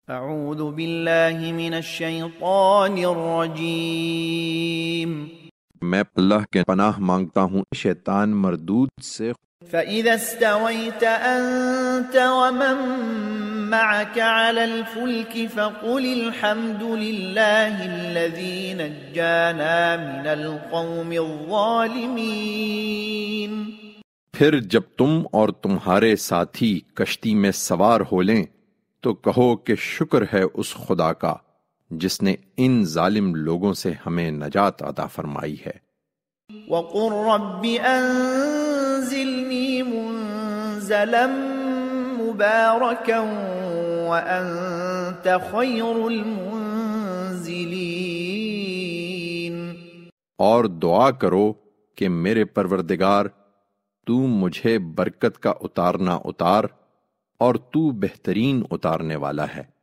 اعوذ باللہ من الشیطان الرجیم میں اللہ کے پناہ مانگتا ہوں شیطان مردود سے۔ فَإِذَا اسْتَوَيْتَ أَنْتَ وَمَن مَّعَكَ عَلَى الْفُلْكِ فَقُلِ الْحَمْدُ لِلَّهِ الَّذِي نَجَّانَا مِنَ الْقَوْمِ الظَّالِمِينَ۔ پھر جب تم اور تمہارے ساتھی کشتی میں سوار ہو لیں تو کہو کہ شکر ہے اس خدا کا جس نے ان ظالم لوگوں سے ہمیں نجات عطا فرمائی ہے۔ وَقُلْ رَبِّ أَنزِلْنِي مُنزَلًا مُبَارَكًا وَأَنتَ خَيْرُ الْمُنزِلِينَ۔ اور دعا کرو کہ میرے پروردگار تو مجھے برکت کا اتارنا اتار اور تو بہترین اتارنے والا ہے۔